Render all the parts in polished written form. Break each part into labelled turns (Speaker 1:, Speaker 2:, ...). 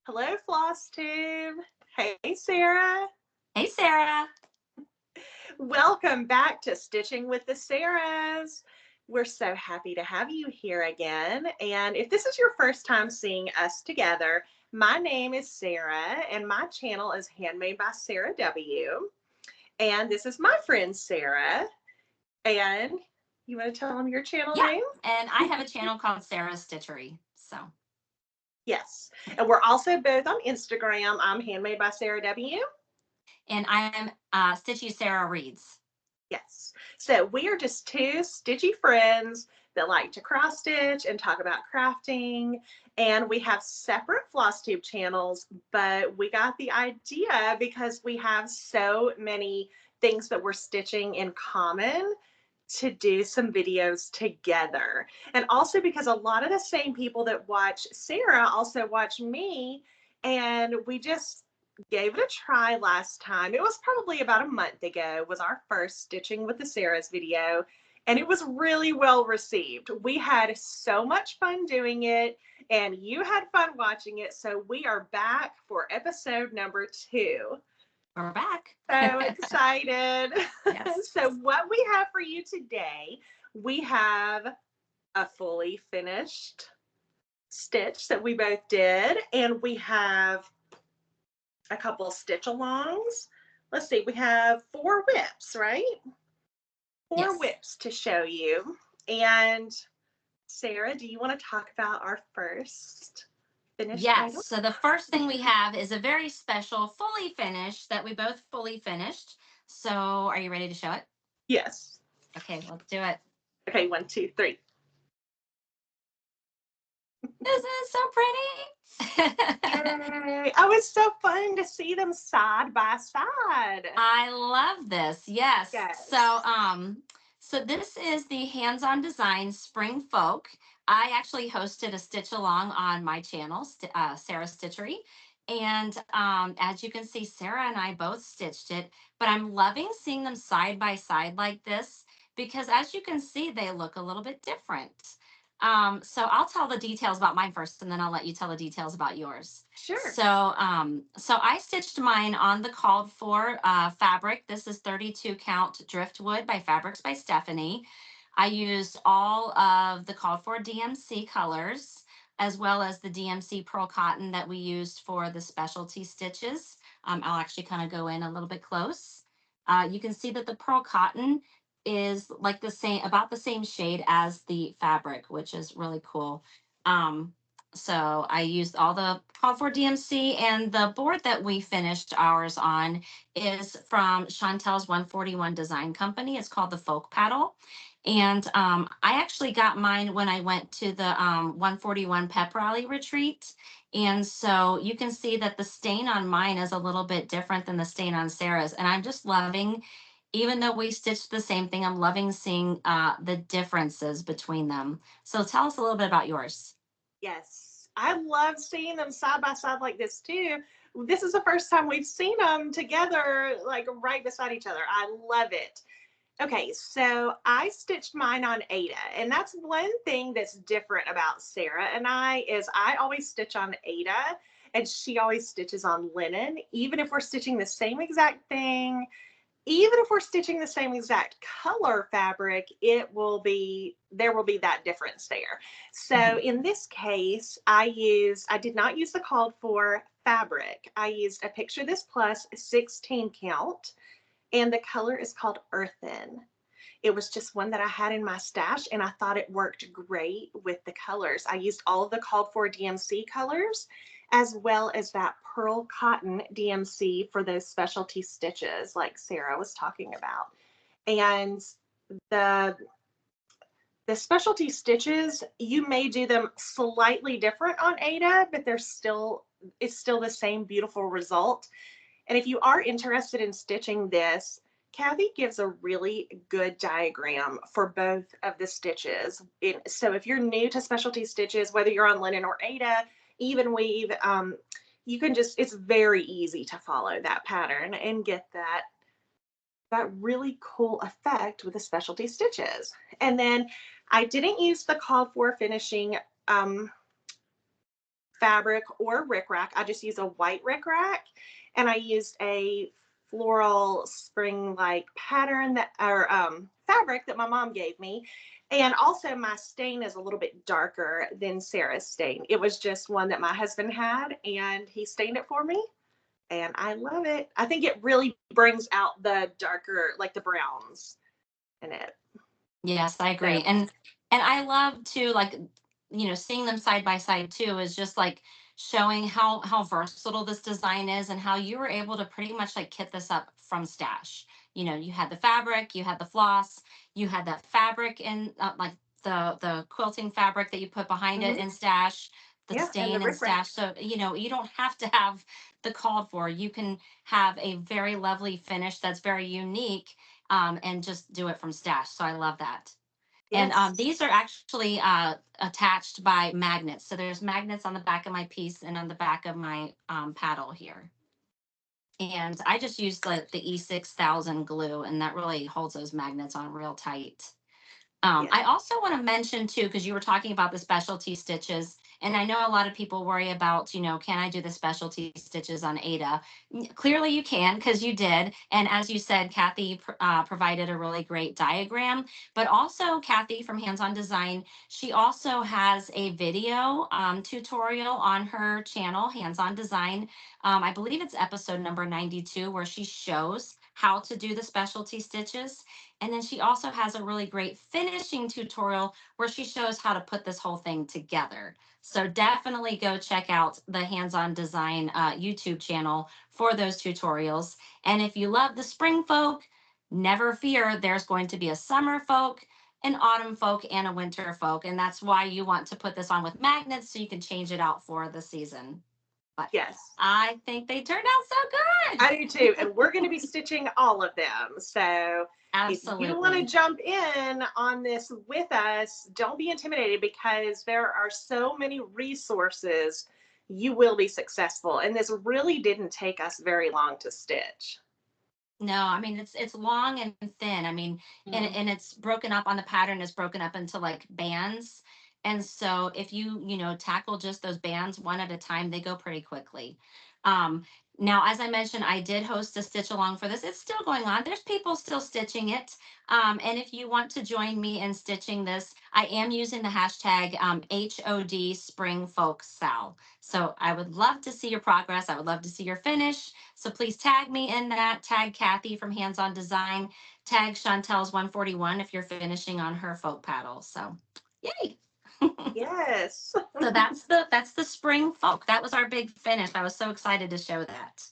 Speaker 1: Hello, Floss Tube. Hey, Sarah.
Speaker 2: Hey, Sarah.
Speaker 1: Welcome back to Stitching with the Sarahs. We're so happy to have you here again. And if this is your first time seeing us together, my name is Sarah and my channel is Handmade by Sarah W. And this is my friend Sarah. And you want to tell them your channel
Speaker 2: Yeah,
Speaker 1: name?
Speaker 2: and I have a channel called Sarah's Stitchery. So,
Speaker 1: Yes. And we're also both on Instagram. I'm Handmade by Sarah W.
Speaker 2: and I'm Stitchy Sarah Reads.
Speaker 1: Yes. So we are just two stitchy friends that like to cross stitch and talk about crafting. And we have separate floss tube channels, but we got the idea because we have so many things that we're stitching in common to do some videos together. And also because a lot of the same people that watch Sarah also watch me. And we just gave it a try last time. It was probably about a month ago, was our first Stitching with the Sarahs video. And it was really well received. We had so much fun doing it, and you had fun watching it. So we are back for episode number 2.
Speaker 2: We're back.
Speaker 1: So excited.
Speaker 2: Yes.
Speaker 1: So what we have for you today, we have a fully finished stitch that we both did, and we have a couple stitch alongs. Let's see, we have 4 whips, right? 4
Speaker 2: Yes.
Speaker 1: whips to show you. And Sarah, do you want to talk about our first finished item?
Speaker 2: Yes. So the first thing we have is a very special fully finished that we both fully finished. So are you ready to show it?
Speaker 1: Yes.
Speaker 2: Okay, let's do it.
Speaker 1: Okay, 1, 2, 3.
Speaker 2: Isn't it so pretty?
Speaker 1: Yay. Oh, it's so fun to see them side by side.
Speaker 2: I love this. Yes.
Speaker 1: Yes.
Speaker 2: So this is the hands-on design Spring Folk. I actually hosted a stitch along on my channel, Sarah's Stitchery. And as you can see, Sarah and I both stitched it, but I'm loving seeing them side by side like this because as you can see, they look a little bit different. So I'll tell the details about mine first, and then I'll let you tell the details about yours.
Speaker 1: Sure.
Speaker 2: So I stitched mine on the called for fabric. This is 32 count driftwood by Fabrics by Stephanie. I used all of the called for DMC colors, as well as the DMC pearl cotton that we used for the specialty stitches. I'll actually kind of go in a little bit close. You can see that the pearl cotton is like the same, about the same shade as the fabric, which is really cool. So I used all the called for DMC, and the board that we finished ours on is from Chantel's 141 Design Company. It's called the Folk Petal. And I actually got mine when I went to the 141 Pep Rally retreat. And so you can see that the stain on mine is a little bit different than the stain on Sarah's. And I'm just loving, even though we stitched the same thing, I'm loving seeing the differences between them. So tell us a little bit about yours.
Speaker 1: Yes. I love seeing them side by side like this too. This is the first time we've seen them together, like right beside each other. I love it. Okay, so I stitched mine on Ada, and that's one thing that's different about Sarah and I is I always stitch on Ada, and she always stitches on linen, even if we're stitching the same exact thing. Even if we're stitching the same exact color fabric, there will be that difference there. So in this case, I did not use the called for fabric. I used a Picture This Plus 16 count, and the color is called Earthen. It was just one that I had in my stash, and I thought it worked great with the colors. I used all of the called for DMC colors, as well as that pearl cotton DMC for those specialty stitches like Sarah was talking about. And the specialty stitches, you may do them slightly different on Ada, but it's still the same beautiful result. And if you are interested in stitching this, Kathy gives a really good diagram for both of the stitches. So if you're new to specialty stitches, whether you're on linen or Ada, even weave, you can it's very easy to follow that pattern and get that really cool effect with the specialty stitches. And then I didn't use the called for finishing fabric or rickrack. I just use a white rickrack, and I used a floral spring like pattern that or fabric that my mom gave me. And also my stain is a little bit darker than Sarah's stain. It was just one that my husband had and he stained it for me. And I love it. I think it really brings out the darker, like the browns in it.
Speaker 2: Yes, I
Speaker 1: So
Speaker 2: agree. And I love to like, seeing them side by side too is just like showing how versatile this design is and how you were able to pretty much like kit this up from stash. You had the fabric, you had the floss, you had that fabric in like the quilting fabric that you put behind it
Speaker 1: mhm.
Speaker 2: in stash, the
Speaker 1: Yeah, and the
Speaker 2: stain in
Speaker 1: rickrack.
Speaker 2: stash. So, you don't have to have the called for. You can have a very lovely finish that's very unique, and just do it from stash. So I love that. And
Speaker 1: Yes.
Speaker 2: these are actually attached by magnets. So there's magnets on the back of my piece and on the back of my paddle here. And I just used the E6000 glue, and that really holds those magnets on real tight.
Speaker 1: Yeah.
Speaker 2: I also want to mention too, because you were talking about the specialty stitches, and I know a lot of people worry about, can I do the specialty stitches on Ada? Clearly you can, because you did. And as you said, Kathy provided a really great diagram. But also Kathy from Hands On Design, she also has a video tutorial on her channel, Hands On Design. I believe it's episode number 92, where she shows how to do the specialty stitches. And then she also has a really great finishing tutorial where she shows how to put this whole thing together. So definitely go check out the Hands On Design YouTube channel for those tutorials. And if you love the spring folk, never fear, there's going to be a summer folk, an autumn folk, and a winter folk. And that's why you want to put this on with magnets so you can change it out for the season. But
Speaker 1: Yes.
Speaker 2: I think they turned out so good.
Speaker 1: I do too. And we're going to be stitching all of them. So if you want to
Speaker 2: Absolutely.
Speaker 1: jump in on this with us, don't be intimidated because there are so many resources. You will be successful. And this really didn't take us very long to stitch.
Speaker 2: No, I mean it's long and thin. I mean, and
Speaker 1: Mhm.
Speaker 2: and it's broken up on the pattern is broken up into like bands. And so if you tackle just those bands one at a time, they go pretty quickly. Um, Now, as I mentioned, I did host a stitch along for this. It's still going on. There's people still stitching it. And if you want to join me in stitching this, I am using the hashtag HOD Spring Folk SAL. So I would love to see your progress. I would love to see your finish. So please tag me in that. Tag Kathy from Hands On Design. Tag Chantel's 141 if you're finishing on her folk paddle. So, yay!
Speaker 1: Yes.
Speaker 2: So that's the spring folk. That was our big finish. I was so excited to show that.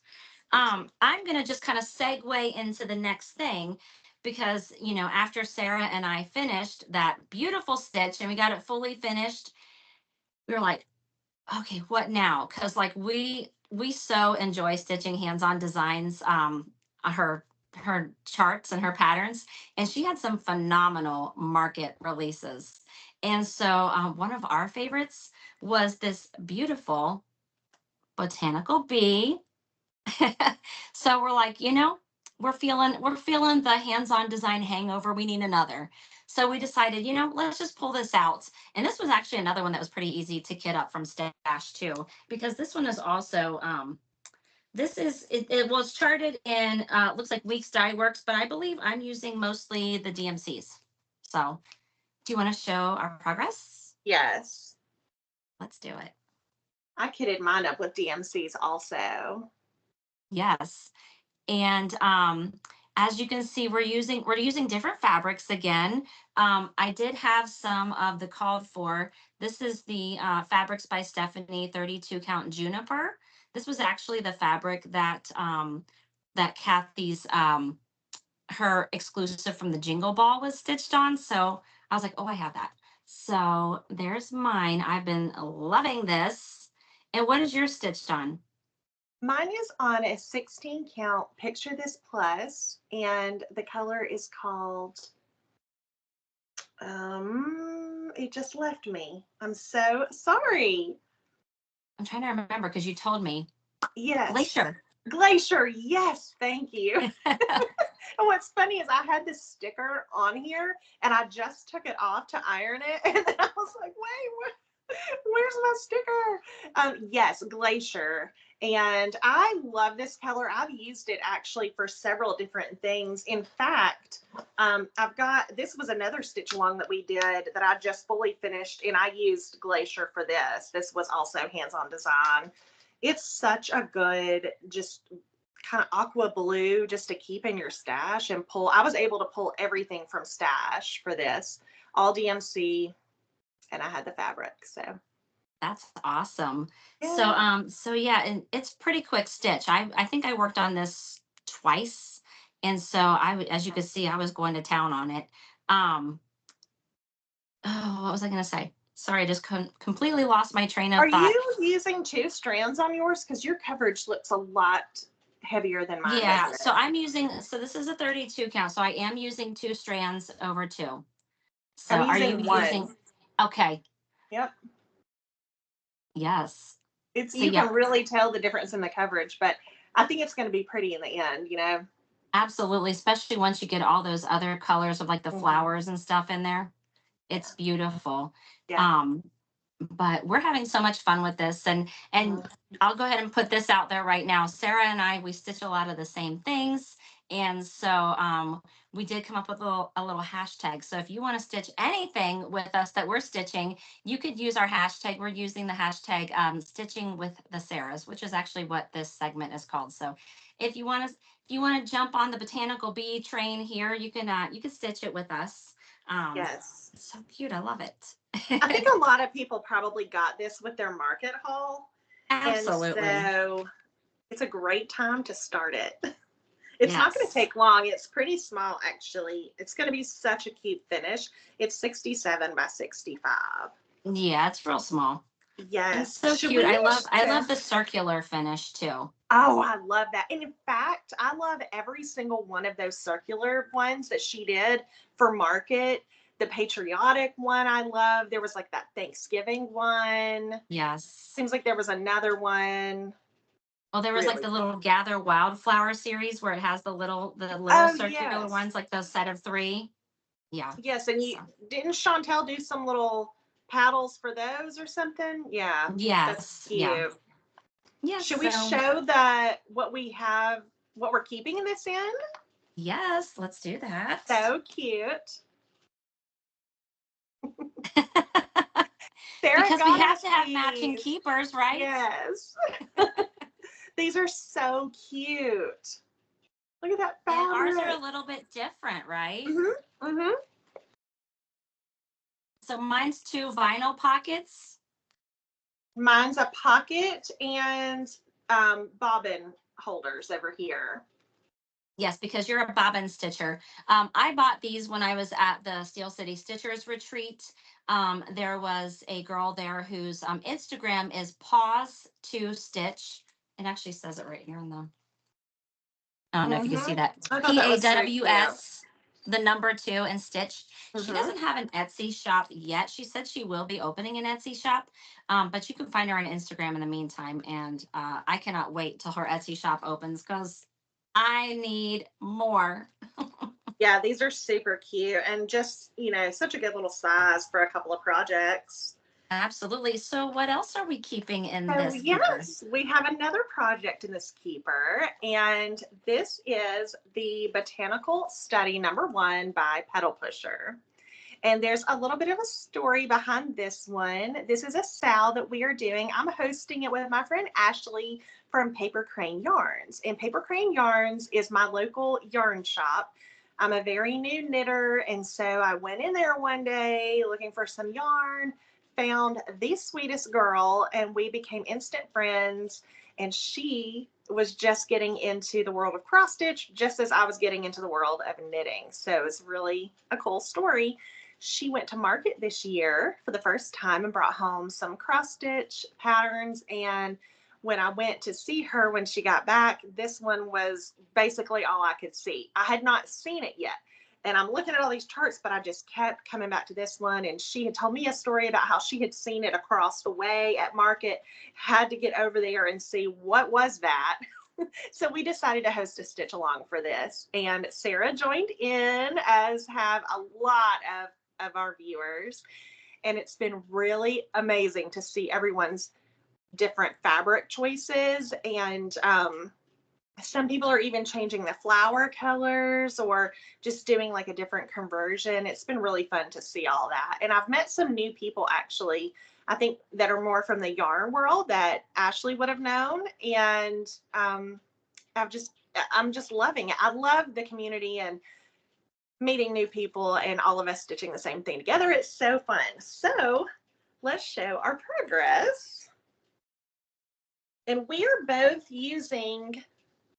Speaker 1: Me too.
Speaker 2: I'm gonna just kind of segue into the next thing because after Sarah and I finished that beautiful stitch and we got it fully finished, we were like, okay, what now? Because like we so enjoy stitching hands-on designs, her charts and her patterns, and she had some phenomenal market releases. And so one of our favorites was this beautiful botanical bee. So we're like, we're feeling the hands-on design hangover. We need another. So we decided, let's just pull this out. And this was actually another one that was pretty easy to kit up from stash too, because this one is also this is it was charted in looks like Weeks Dye Works, but I believe I'm using mostly the DMCs. So do you want to show our progress?
Speaker 1: Yes.
Speaker 2: Let's do it.
Speaker 1: I kitted mine up with DMCs also.
Speaker 2: Yes. And as you can see, we're using different fabrics again. I did have some of the called for. This is the Fabrics by Stephanie 32 count juniper. This was actually the fabric that Kathy's her exclusive from the Jingle Ball was stitched on. So I was like, oh, I have that. So there's mine. I've been loving this. And what is yours stitched on?
Speaker 1: Mine is on a 16 count Picture This Plus, and the color is called, it just left me. I'm so sorry.
Speaker 2: I'm trying to remember because you told me.
Speaker 1: Yes,
Speaker 2: Glacier.
Speaker 1: Glacier. Yes, thank you. And what's funny is I had this sticker on here and I just took it off to iron it. And then I was like, wait, where's my sticker? Yes, Glacier. And I love this color. I've used it actually for several different things. In fact, this was another stitch along that we did that I just fully finished, and I used Glacier for this. This was also hands-on design. It's such a good, just kind of aqua blue just to keep in your stash and pull. I was able to pull everything from stash for this, all DMC, and I had the fabric. So
Speaker 2: That's awesome.
Speaker 1: yeah.
Speaker 2: So yeah, and it's pretty quick stitch. I think I worked on this twice, and so as you could see, I was going to town on it. Um, oh, what was I going to say? Sorry, I just completely lost my train
Speaker 1: Are
Speaker 2: of thought.
Speaker 1: you using 2 strands on yours? Because your coverage looks a lot heavier than mine,
Speaker 2: Yeah,
Speaker 1: doesn't
Speaker 2: so
Speaker 1: it?
Speaker 2: I'm using, so this is a 32 count, so I am using 2 strands over 2. So
Speaker 1: I'm
Speaker 2: are you
Speaker 1: using
Speaker 2: using?
Speaker 1: 1.
Speaker 2: Okay,
Speaker 1: Yep.
Speaker 2: yes.
Speaker 1: It's,
Speaker 2: So
Speaker 1: you
Speaker 2: yeah,
Speaker 1: can really tell the difference in the coverage, but I think it's going to be pretty in the end, you know?
Speaker 2: absolutely, especially once you get all those other colors of like the
Speaker 1: Mhm.
Speaker 2: flowers and stuff in there. It's
Speaker 1: Yeah.
Speaker 2: beautiful.
Speaker 1: Yeah.
Speaker 2: Um, but we're having so much fun with this, and
Speaker 1: Mhm.
Speaker 2: I'll go ahead and put this out there right now. Sarah and I, we stitch a lot of the same things, and so we did come up with a little hashtag. So if you want to stitch anything with us that we're stitching, you could use our hashtag. We're using the hashtag stitching with the Sarahs, which is actually what this segment is called. So if you want to jump on the Botanical Bee train here, you can stitch it with us. um,
Speaker 1: Yes.
Speaker 2: it's so cute. I love
Speaker 1: I think
Speaker 2: it.
Speaker 1: a lot of people probably got this with their market haul. And
Speaker 2: Absolutely.
Speaker 1: so it's a great time to start it. It's not going to
Speaker 2: Yes.
Speaker 1: take long. It's pretty small, actually. It's going to be such a cute finish. It's 67 by 65.
Speaker 2: Yeah, it's real small. It's
Speaker 1: Yes.
Speaker 2: so
Speaker 1: Should
Speaker 2: cute.
Speaker 1: we
Speaker 2: I love
Speaker 1: show?
Speaker 2: the circular finish too.
Speaker 1: Oh, I love that. And in fact, I love every single one of those circular ones that she did for market. The patriotic one I love. There was like that Thanksgiving one.
Speaker 2: Yes.
Speaker 1: Seems like there was another one.
Speaker 2: Well, there was like
Speaker 1: Really.
Speaker 2: the little Gather Wildflower series where it has the little
Speaker 1: Oh,
Speaker 2: circular
Speaker 1: yes.
Speaker 2: ones, like those set of 3. Yeah.
Speaker 1: Yes. And you
Speaker 2: So
Speaker 1: didn't Chantel do some little paddles for those or something? Yeah. That's
Speaker 2: yes. Yeah.
Speaker 1: cute.
Speaker 2: Yes.
Speaker 1: Should we
Speaker 2: So
Speaker 1: show that what we have, what we're keeping this in?
Speaker 2: yes, let's do that.
Speaker 1: So cute. Sarah
Speaker 2: Because we
Speaker 1: got
Speaker 2: have
Speaker 1: us
Speaker 2: to have matching
Speaker 1: these.
Speaker 2: keepers, right?
Speaker 1: Yes. These are so cute. Look at that
Speaker 2: And ours are a
Speaker 1: fabric.
Speaker 2: little bit different, right?
Speaker 1: Mhm. Mhm.
Speaker 2: So mine's 2 vinyl pockets.
Speaker 1: Mine's a pocket and bobbin holders over here.
Speaker 2: Yes, because you're a bobbin stitcher. I bought these when I was at the Steel City Stitchers retreat. There was a girl there whose Instagram is pause to stitch. It actually says it right here in the. I don't know if you can see
Speaker 1: Mhm.
Speaker 2: that.
Speaker 1: I thought that was so cute.
Speaker 2: PAWS, the number 2, and stitch. She
Speaker 1: Mhm.
Speaker 2: doesn't have an Etsy shop yet. She said she will be opening an Etsy shop, but you can find her on Instagram in the meantime. And I cannot wait till her Etsy shop opens because I need more.
Speaker 1: Yeah, these are super cute and just, such a good little size for a couple of projects.
Speaker 2: Absolutely. So, what else are we keeping in
Speaker 1: So,
Speaker 2: this keeper?
Speaker 1: yes, we have another project in this keeper, and this is the Botanical Study #1 by Petal Pusher. And there's a little bit of a story behind this one. This is a SAL that we are doing. I'm hosting it with my friend Ashley from Paper Crane Yarns. And Paper Crane Yarns is my local yarn shop. I'm a very new knitter. And so I went in there one day looking for some yarn, found the sweetest girl, and we became instant friends. And she was just getting into the world of cross stitch just as I was getting into the world of knitting. So it's really a cool story. She went to market this year for the first time and brought home some cross stitch patterns. And when I went to see her when she got back, this one was basically all I could see. I had not seen it yet. And I'm looking at all these charts, but I just kept coming back to this one. And she had told me a story about how she had seen it across the way at market, had to get over there and see what was that. So we decided to host a stitch along for this. And Sarah joined in, as have a lot of our viewers. and it's been really amazing to see everyone's different fabric choices. And some people are even changing the flower colors or just doing like a different conversion. It's been really fun to see all that. And I've met some new people actually, I think, that are more from the yarn world that Ashley would have known. And I'm just loving it. I love the community and meeting new people and all of us stitching the same thing together. It's so fun. So let's show our progress. And we are both using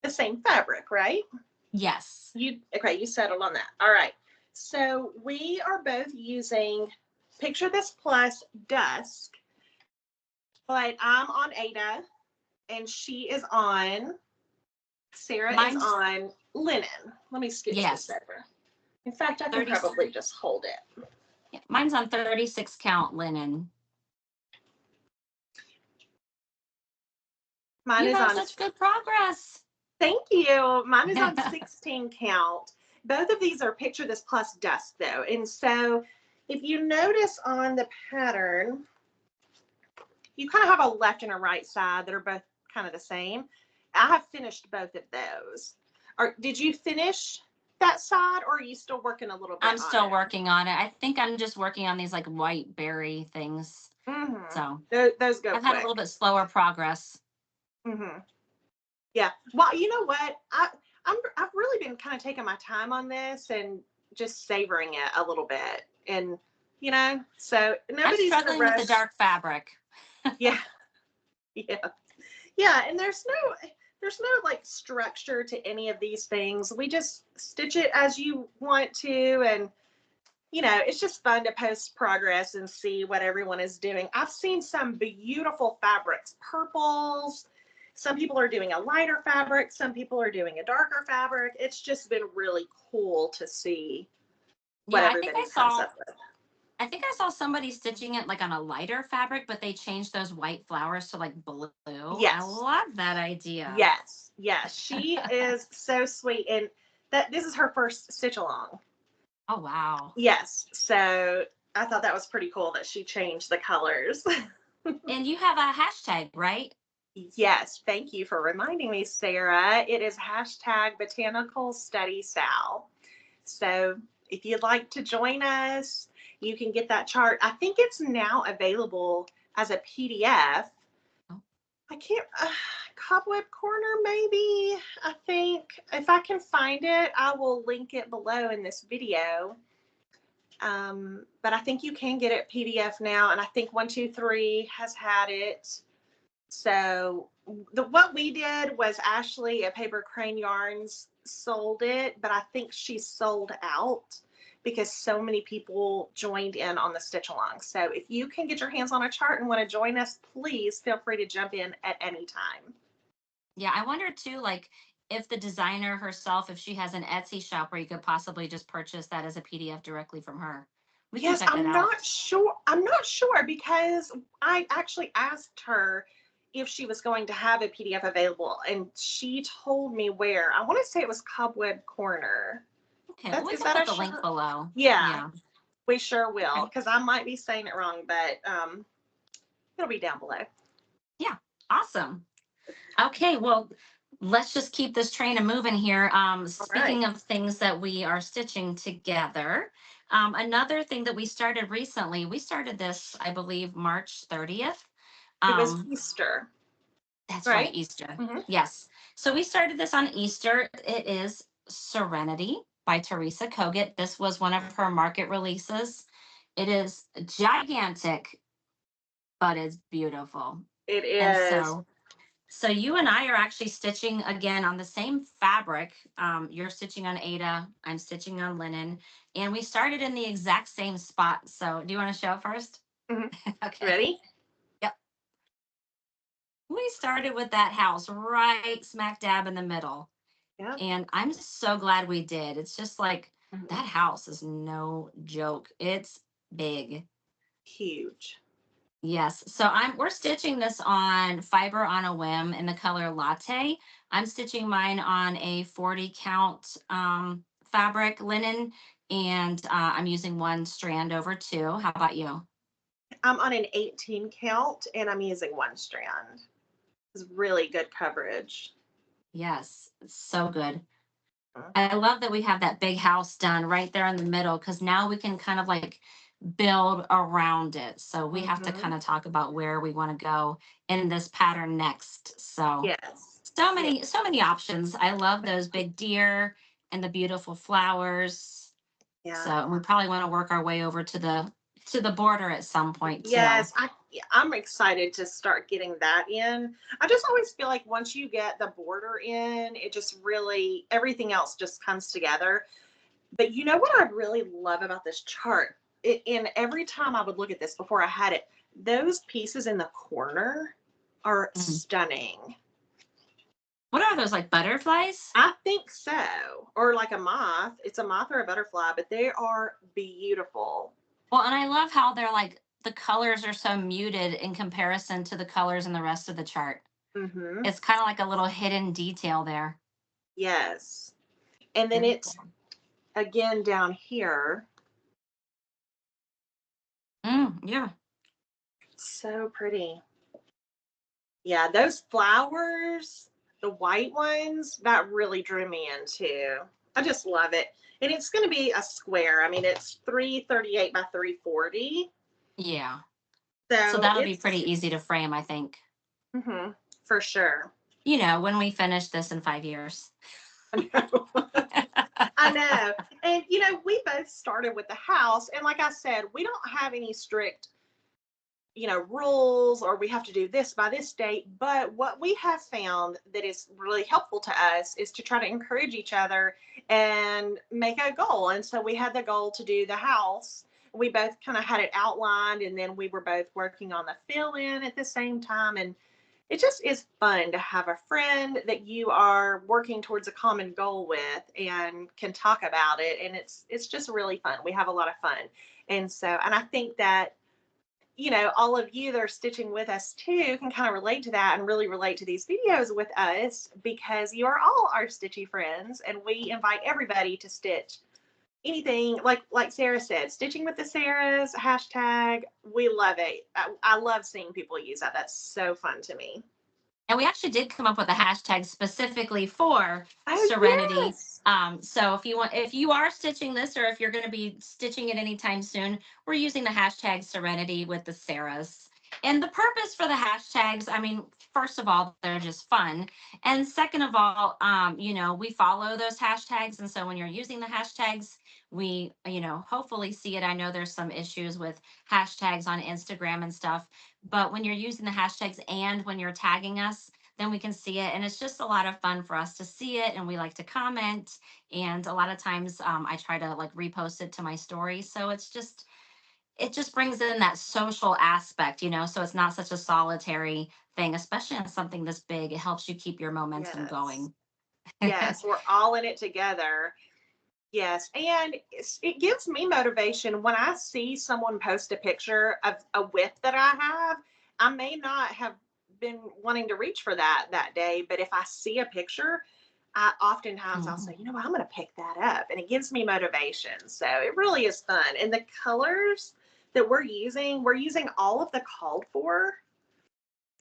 Speaker 1: the same fabric, right?
Speaker 2: Yes.
Speaker 1: You settled on that. All right. So we are both using Picture This Plus Dusk, but I'm on Ada and she is on, Sarah is on linen. Let me scooch this over. In fact, I can probably just hold it.
Speaker 2: Yeah, mine's on 36 count linen.
Speaker 1: Mine is on
Speaker 2: such good progress.
Speaker 1: Thank you. Mine is on 16 count. Both of these are Picture This Plus Dusk though. And so if you notice on the pattern, you kind of have a left and a right side that are both kind of the same. I have finished both of those. Or did you finish that side, or are you still working a little bit?
Speaker 2: I'm still working on it. I think I'm just working on these like white berry things. So
Speaker 1: those go.
Speaker 2: I've had a little bit slower progress.
Speaker 1: Yeah. Well, you know what? I've really been kind of taking my time on this and just savoring it a little bit, and so nobody's
Speaker 2: struggling with the dark fabric.
Speaker 1: Yeah. And there's no like structure to any of these things. We just stitch it as you want to, and it's just fun to post progress and see what everyone is doing. I've seen some beautiful fabrics, purples. Some people are doing a lighter fabric. Some people are doing a darker fabric. It's just been really cool to see what everybody comes up with.
Speaker 2: I think I saw somebody stitching it like on a lighter fabric, but they changed those white flowers to like blue.
Speaker 1: Yes.
Speaker 2: I love that idea.
Speaker 1: Yes. She is so sweet. And this is her first stitch along.
Speaker 2: Oh, wow.
Speaker 1: Yes. So I thought that was pretty cool that she changed the colors.
Speaker 2: And you have a hashtag, right?
Speaker 1: Yes. Thank you for reminding me, Sarah. It is hashtag Botanical Study Sal. So if you'd like to join us, you can get that chart. I think it's now available as a PDF. I can't, Cobweb Corner, maybe. I think if I can find it, I will link it below in this video. But I think you can get it PDF now, and I think 123 has had it. So what we did was Ashley at Paper Crane Yarns sold it, but I think she sold out because so many people joined in on the stitch along. So if you can get your hands on a chart and want to join us, please feel free to jump in at any time.
Speaker 2: Yeah, I wonder too, like if the designer herself, if she has an Etsy shop where you could possibly just purchase that as a PDF directly from her.
Speaker 1: Yes, I'm not sure. I'm not sure because I actually asked her if she was going to have a PDF available, and she told me where. I want to say it was Cobweb Corner.
Speaker 2: Okay, we can put the link below.
Speaker 1: Yeah, we sure will, because I might be saying it wrong, but it'll be down below.
Speaker 2: Yeah, awesome. Okay, well, let's just keep this train a moving here. Speaking of things that we are stitching together, another thing that we started recently, we started this, I believe, March 30th.
Speaker 1: It was Easter.
Speaker 2: That's right, Easter. Yes. So we started this on Easter. It is Serenity by Teresa Kogut. This was one of her market releases. It is gigantic, but it's beautiful.
Speaker 1: It is.
Speaker 2: And so you and I are actually stitching again on the same fabric. You're stitching on Ada, I'm stitching on linen, and we started in the exact same spot. So do you want to show it first?
Speaker 1: Okay. Ready?
Speaker 2: Yep. We started with that house right smack dab in the middle.
Speaker 1: Yeah.
Speaker 2: And I'm so glad we did. It's just like that house is no joke. It's big.
Speaker 1: Huge.
Speaker 2: Yes. So we're stitching this on Fiber on a Whim in the color Latte. I'm stitching mine on a 40 count fabric linen, and I'm using one strand over two. How about you?
Speaker 1: I'm on an 18 count and I'm using one strand. It's really good coverage.
Speaker 2: Yes, it's so good.
Speaker 1: Mhm.
Speaker 2: I love that we have that big house done right there in the middle because now we can kind of like build around it. So we have to kind of talk about where we want to go in this pattern next. So
Speaker 1: Yes. Yeah.
Speaker 2: so many options. I love those big deer and the beautiful flowers. So
Speaker 1: Yeah.
Speaker 2: and we probably want to work our way over to the border at some point too.
Speaker 1: Yes, I'm excited to start getting that in. I just always feel like once you get the border in, it just really everything else just comes together. But you know what I really love about this chart? And every time I would look at this before I had it, those pieces in the corner are
Speaker 2: Mm.
Speaker 1: stunning.
Speaker 2: What are those, like butterflies?
Speaker 1: I think so. Or like a moth. It's a moth or a butterfly, but they are beautiful.
Speaker 2: Well, and I love how they're like the colors are so muted in comparison to the colors in the rest of the chart.
Speaker 1: Mm-hmm.
Speaker 2: It's kind of like a little hidden detail there.
Speaker 1: Yes. And then
Speaker 2: Very
Speaker 1: it's
Speaker 2: cool.
Speaker 1: again down here.
Speaker 2: Yeah.
Speaker 1: So pretty. Yeah, those flowers, the white ones, that really drew me in too. I just love it. And it's going to be a square. I mean, it's 338 by 340.
Speaker 2: Yeah. So
Speaker 1: So
Speaker 2: that'll be
Speaker 1: it's
Speaker 2: pretty easy to frame, I think.
Speaker 1: for sure.
Speaker 2: You know, when we finish this in 5 years.
Speaker 1: I know. I know. And, you know, we both started with the house. And like I said, we don't have any strict rules or we have to do this by this date. But what we have found that is really helpful to us is to try to encourage each other and make a goal. And so we had the goal to do the house. We both kind of had it outlined, and then we were both working on the fill in at the same time. And it just is fun to have a friend that you are working towards a common goal with and can talk about it. And it's just really fun. We have a lot of fun. And I think that all of you that are stitching with us too can kind of relate to that and really relate to these videos with us because you are all our stitchy friends, and we invite everybody to stitch anything like Sarah said, stitching with the Sarahs hashtag. We love it. I love seeing people use that. That's so fun to me.
Speaker 2: And we actually did come up with a hashtag specifically for
Speaker 1: Oh
Speaker 2: Serenity.
Speaker 1: yes.
Speaker 2: So if you are stitching this, or if you're going to be stitching it anytime soon, we're using the hashtag Serenity with the Sarahs. And the purpose for the hashtags, I mean, first of all, they're just fun, and second of all, we follow those hashtags, and so when you're using the hashtags, we, hopefully see it. I know there's some issues with hashtags on Instagram and stuff, but when you're using the hashtags and when you're tagging us, then we can see it. And it's just a lot of fun for us to see it. And we like to comment. And a lot of times I try to like repost it to my story. So it just brings in that social aspect, so it's not such a solitary thing, especially on something this big. It helps you keep your momentum
Speaker 1: Yes.
Speaker 2: going.
Speaker 1: Yes, we're all in it together. Yes, and it gives me motivation when I see someone post a picture of a whip that I have. I may not have been wanting to reach for that day, but if I see a picture, oftentimes I'll say,
Speaker 2: Mhm.
Speaker 1: you know what, I'm going to pick that up, and it gives me motivation. So it really is fun. And the colors that we're using all of the called for,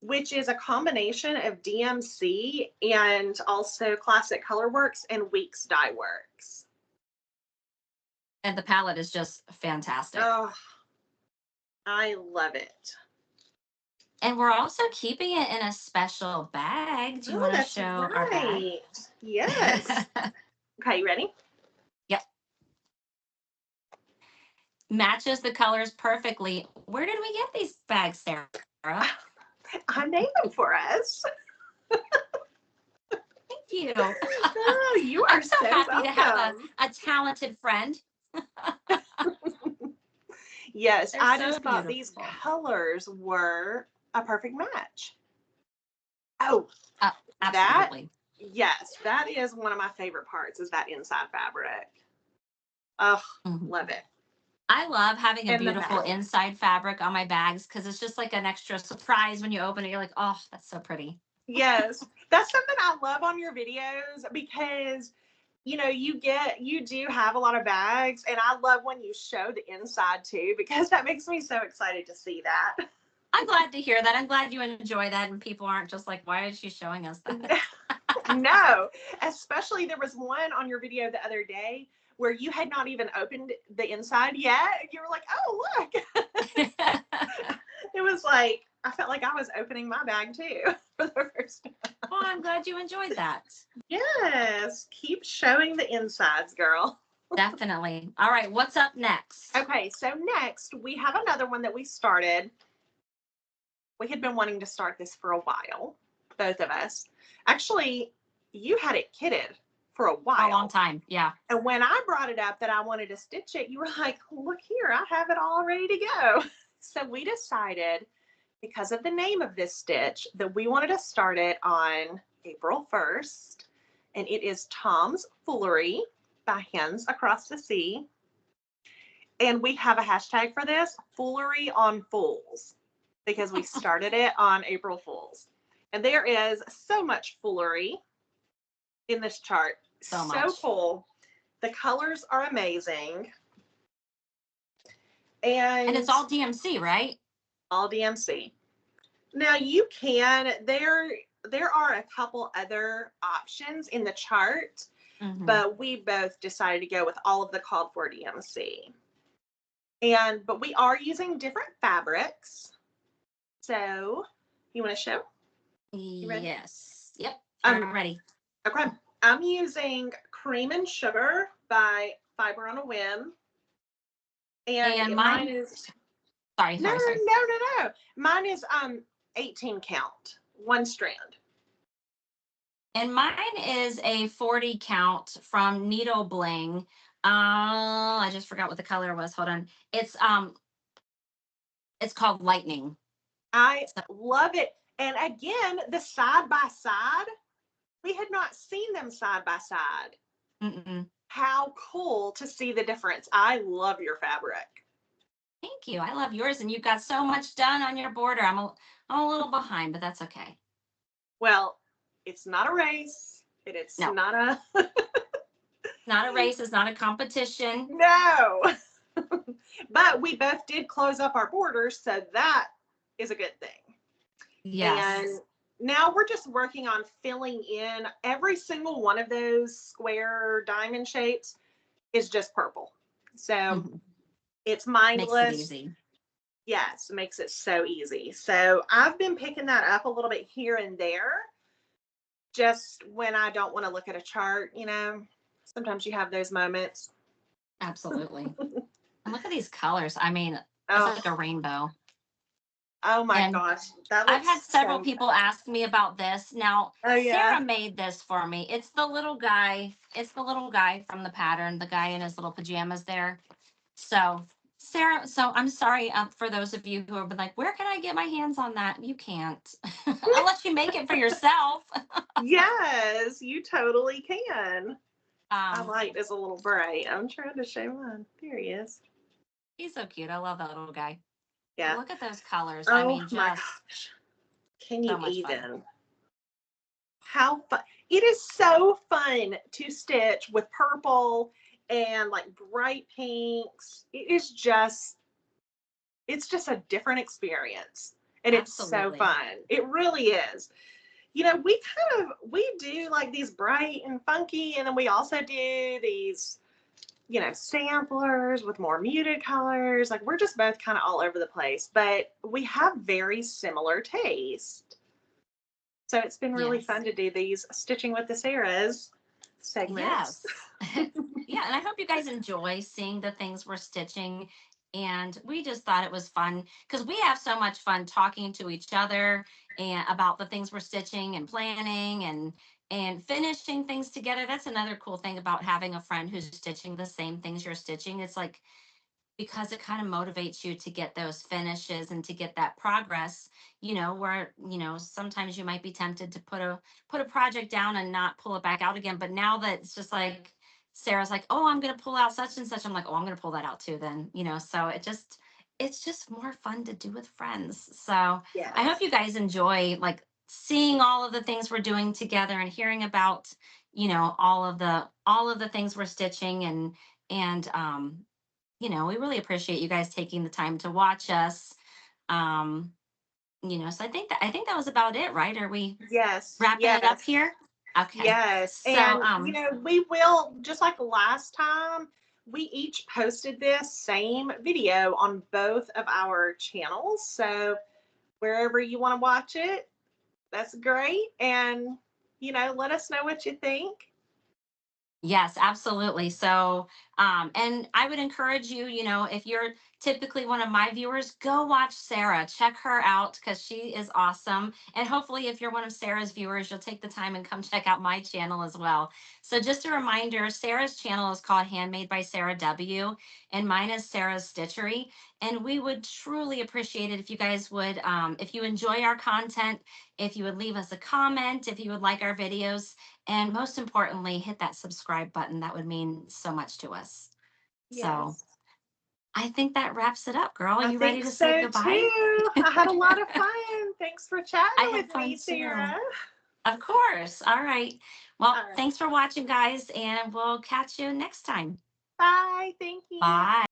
Speaker 1: which is a combination of DMC and also Classic Colorworks and Weeks Dye Works.
Speaker 2: And the palette is just fantastic.
Speaker 1: Oh, I love it.
Speaker 2: And we're also keeping it in a special bag. Do you
Speaker 1: Oh,
Speaker 2: want to
Speaker 1: that's
Speaker 2: show our bag?
Speaker 1: right. Yes. Okay, you ready?
Speaker 2: Yep. Matches the colors perfectly. Where did we get these bags, Sarah?
Speaker 1: I made them for us.
Speaker 2: Thank you.
Speaker 1: Oh, you are
Speaker 2: I'm so
Speaker 1: so
Speaker 2: happy to have
Speaker 1: welcome.
Speaker 2: a talented friend.
Speaker 1: Yes,
Speaker 2: They're
Speaker 1: I
Speaker 2: so
Speaker 1: just thought these
Speaker 2: beautiful.
Speaker 1: colors were a perfect match. Oh,
Speaker 2: Uh,
Speaker 1: that,
Speaker 2: Absolutely.
Speaker 1: yes, that is one of my favorite parts is that inside fabric. Oh,
Speaker 2: Mhm.
Speaker 1: love it.
Speaker 2: I love having a
Speaker 1: And the
Speaker 2: beautiful
Speaker 1: back.
Speaker 2: inside fabric on my bags because it's just like an extra surprise when you open it. You're like, oh, that's so pretty.
Speaker 1: Yes, that's something I love on your videos because you know, you do have a lot of bags, and I love when you show the inside too, because that makes me so excited to see that.
Speaker 2: I'm glad to hear that. I'm glad you enjoy that and people aren't just like, why is she showing us that?
Speaker 1: No, especially there was one on your video the other day where you had not even opened the inside yet. You were like, oh, look. It was like, I felt like I was opening my bag too for the first time.
Speaker 2: Well, I'm glad you enjoyed that.
Speaker 1: Yes, keep showing the insides, girl.
Speaker 2: Definitely. All right, what's up next?
Speaker 1: Okay, so next we have another one that we started. We had been wanting to start this for a while, both of us. Actually, you had it kitted for a while.
Speaker 2: A long time, yeah.
Speaker 1: And when I brought it up that I wanted to stitch it, you were like, look here, I have it all ready to go. So we decided, because of the name of this stitch, that we wanted to start it on April 1st. And it is Tom's Foolery by Hands Across the Sea. And we have a hashtag for this, Foolery on Fools, because we started it on April Fools. And there is so much foolery in this chart.
Speaker 2: So much.
Speaker 1: Cool. The colors are amazing.
Speaker 2: And it's all DMC, right?
Speaker 1: All DMC. Now you can, there are a couple other options in the chart, but we both decided to go with all of the called for DMC. But we are using different fabrics. So you want to show?
Speaker 2: Yes. Yep. I'm ready.
Speaker 1: Okay. I'm using Cream and Sugar by Fiber on a Whim. And mine is
Speaker 2: sorry.
Speaker 1: No. Mine is 18 count, one strand.
Speaker 2: And mine is a 40 count from Needle Bling. I just forgot what the color was. Hold on. It's called Lightning.
Speaker 1: I love it. And again, the side by side, we had not seen them side by side. How cool to see the difference. I love your fabric.
Speaker 2: Thank you. I love yours, and you've got so much done on your border. I'm a little behind, but that's okay.
Speaker 1: Well, it's not a race. It's
Speaker 2: no.
Speaker 1: Not a
Speaker 2: not a race. It's not a competition.
Speaker 1: No. But we both did close up our borders, so that is a good thing.
Speaker 2: Yes.
Speaker 1: And now we're just working on filling in every single one of those square diamond shapes is just purple. So it's mindless.
Speaker 2: Makes it easy.
Speaker 1: Yes, makes it so easy. So I've been picking that up a little bit here and there, just when I don't want to look at a chart, you know. Sometimes you have those moments.
Speaker 2: Absolutely. And look at these colors. I mean, it's like a rainbow.
Speaker 1: Oh my gosh.
Speaker 2: I've had several people ask me about this. Now,
Speaker 1: yeah.
Speaker 2: Sarah made this for me. It's the little guy. It's the little guy from the pattern, the guy in his little pajamas there. So, Sarah, I'm sorry for those of you who have been like, where can I get my hands on that? You can't. Unless you make it for yourself.
Speaker 1: Yes, you totally can. I like this a little bright. I'm trying to show mine. There he is.
Speaker 2: He's so cute. I love that little guy.
Speaker 1: Yeah.
Speaker 2: Look at those colors.
Speaker 1: Oh,
Speaker 2: I mean,
Speaker 1: my gosh. Can you even? How fun. It is so fun to stitch with purple and like bright pinks. It's just a different experience. And Absolutely. It's so fun. It really is. You know, we do like these bright and funky, and then we also do these, you know, samplers with more muted colors. Like, we're just both kind of all over the place, but we have very similar taste. So it's been really fun to do these Stitching with the Sarahs segments.
Speaker 2: Yes. Yeah, and I hope you guys enjoy seeing the things we're stitching. And we just thought it was fun because we have so much fun talking to each other and about the things we're stitching and planning and finishing things together. That's another cool thing about having a friend who's stitching the same things you're stitching. It's like, because it kind of motivates you to get those finishes and to get that progress, you know, where, you know, sometimes you might be tempted to put a project down and not pull it back out again. But now that it's just like, Sarah's like, oh, I'm going to pull out such and such. I'm like, oh, I'm going to pull that out too then, you know, so it's just more fun to do with friends. So I hope you guys enjoy like seeing all of the things we're doing together and hearing about, you know, all of the things we're stitching, and you know, we really appreciate you guys taking the time to watch us. Um, you know, so I think that was about it, right? Are we
Speaker 1: Yes,
Speaker 2: wrapping it up
Speaker 1: yes,
Speaker 2: here? Okay.
Speaker 1: yes.
Speaker 2: So,
Speaker 1: And, we will, just like last time, we each posted this same video on both of our channels. So wherever you want to watch it, that's great. And, let us know what you think.
Speaker 2: yes, absolutely. So, and I would encourage you, you know, if you're typically one of my viewers, go watch Sarah. Check her out because she is awesome. And hopefully, if you're one of Sarah's viewers, you'll take the time and come check out my channel as well. So, just a reminder, Sarah's channel is called Handmade by Sarah W, and mine is Sarah's Stitchery. And we would truly appreciate it if you guys would, if you enjoy our content, if you would leave us a comment, if you would like our videos, and most importantly, hit that subscribe button. That would mean so much to us. So
Speaker 1: Yes,
Speaker 2: I think that wraps it up, girl. Are
Speaker 1: I
Speaker 2: you ready
Speaker 1: think
Speaker 2: to say
Speaker 1: so
Speaker 2: goodbye?
Speaker 1: too. I had a lot of fun. Thanks for
Speaker 2: I
Speaker 1: chatting
Speaker 2: had
Speaker 1: with
Speaker 2: fun
Speaker 1: me,
Speaker 2: too.
Speaker 1: Sarah.
Speaker 2: Of course. All right. Well,
Speaker 1: All right.
Speaker 2: thanks for watching, guys, and we'll catch you next time.
Speaker 1: Bye. Thank you.
Speaker 2: Bye.